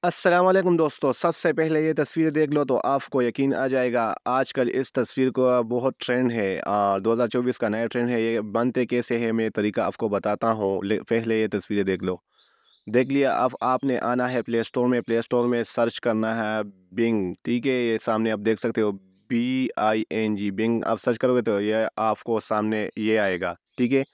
अस्सलाम वालेकुम दोस्तों, सबसे पहले ये तस्वीर देख लो तो आपको यकीन आ जाएगा। आजकल इस तस्वीर का बहुत ट्रेंड है। 2024 का नया ट्रेंड है। ये बनते कैसे है मैं तरीका आपको बताता हूँ। पहले ये तस्वीरें देख लो। देख लिया। अब आपने आना है प्ले स्टोर में। प्ले स्टोर में सर्च करना है बिंग। ठीक है, ये सामने आप देख सकते हो BING बिंग। आप सर्च करोगे तो ये आपको सामने ये आएगा। ठीक है,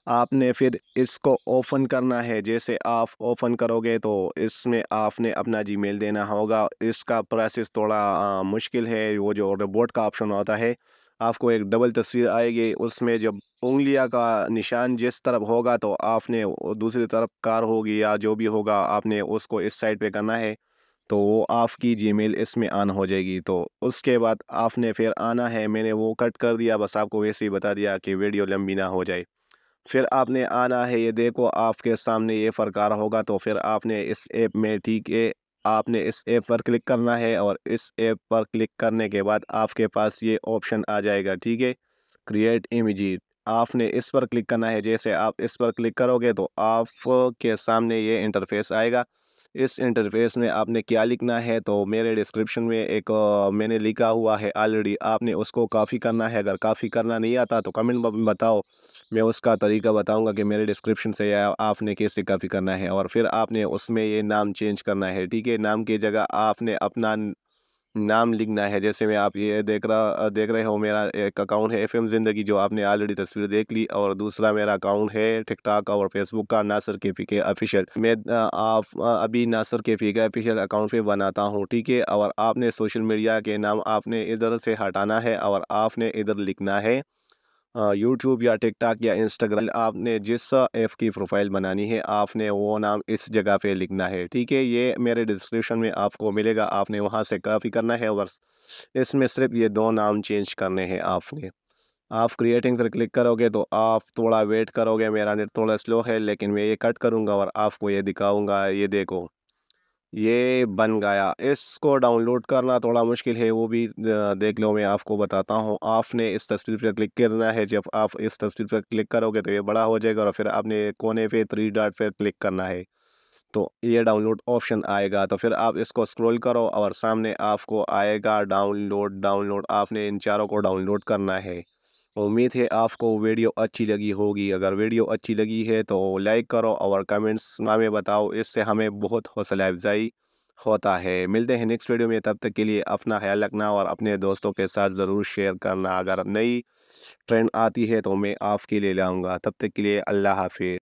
आपने फिर इसको ओपन करना है। जैसे आप ओपन करोगे तो इसमें आपने अपना जीमेल देना होगा। इसका प्रोसेस थोड़ा मुश्किल है। वो जो रोबोट का ऑप्शन होता है, आपको एक डबल तस्वीर आएगी। उसमें जब उंगलियां का निशान जिस तरफ होगा तो आपने दूसरी तरफ कार होगी या जो भी होगा, आपने उसको इस साइड पे करना है। तो वो आपकी जीमेल इसमें ऑन हो जाएगी। तो उसके बाद आपने फिर आना है। मैंने वो कट कर दिया, बस आपको वैसे ही बता दिया कि वीडियो लंबी ना हो जाए। फिर आपने आना है। ये देखो आपके सामने ये फ़र्क आ रहा होगा। तो फिर आपने इस ऐप में, ठीक है, आपने इस ऐप पर क्लिक करना है और इस ऐप पर क्लिक करने के बाद आपके पास ये ऑप्शन आ जाएगा। ठीक है, क्रिएट इमेज। आपने इस पर क्लिक करना है। जैसे आप इस पर क्लिक करोगे तो आपके सामने ये इंटरफेस आएगा। इस इंटरफेस में आपने क्या लिखना है, तो मेरे डिस्क्रिप्शन में एक मैंने लिखा हुआ है ऑलरेडी। आपने उसको कॉपी करना है। अगर कॉपी करना नहीं आता तो कमेंट में बताओ, मैं उसका तरीका बताऊंगा कि मेरे डिस्क्रिप्शन से या आपने कैसे कॉपी करना है। और फिर आपने उसमें ये नाम चेंज करना है। ठीक है, नाम की जगह आपने अपना नाम लिखना है। जैसे मैं, आप ये देख रहे हो, मेरा एक अकाउंट है FM ज़िंदगी, जो आपने ऑलरेडी तस्वीर देख ली। और दूसरा मेरा अकाउंट है टिकटॉक और फेसबुक का, नासिर KPK ऑफिशियल। मैं अभी नासिर KPK ऑफिशियल अकाउंट पे बनाता हूँ। ठीक है, और आपने सोशल मीडिया के नाम आपने इधर से हटाना है और आपने इधर लिखना है यूट्यूब या टिकटॉक या इंस्टाग्राम। आपने जिस ऐप की प्रोफाइल बनानी है, आपने वो नाम इस जगह पे लिखना है। ठीक है, ये मेरे डिस्क्रिप्शन में आपको मिलेगा। आपने वहाँ से कॉपी करना है। बस इसमें सिर्फ ये दो नाम चेंज करने हैं आपने। आप क्रिएटिंग पर क्लिक करोगे तो आप थोड़ा वेट करोगे। मेरा नेट थोड़ा स्लो है, लेकिन मैं ये कट करूँगा और आपको ये दिखाऊंगा। ये देखो, ये बन गया। इसको डाउनलोड करना थोड़ा मुश्किल है, वो भी देख लो, मैं आपको बताता हूँ। आपने इस तस्वीर पर क्लिक करना है। जब आप इस तस्वीर पर क्लिक करोगे तो ये बड़ा हो जाएगा और फिर आपने कोने पे 3 डॉट पर क्लिक करना है। तो ये डाउनलोड ऑप्शन आएगा। तो फिर आप इसको स्क्रॉल करो और सामने आपको आएगा डाउनलोड। डाउनलोड, आपने इन चारों को डाउनलोड करना है। उम्मीद है आपको वीडियो अच्छी लगी होगी। अगर वीडियो अच्छी लगी है तो लाइक करो और कमेंट्स में बताओ। इससे हमें बहुत हौसला अफजाई होता है। मिलते हैं नेक्स्ट वीडियो में। तब तक के लिए अपना ख्याल रखना और अपने दोस्तों के साथ ज़रूर शेयर करना। अगर नई ट्रेंड आती है तो मैं आपके लिए लाऊंगा। तब तक के लिए अल्लाह हाफिज़।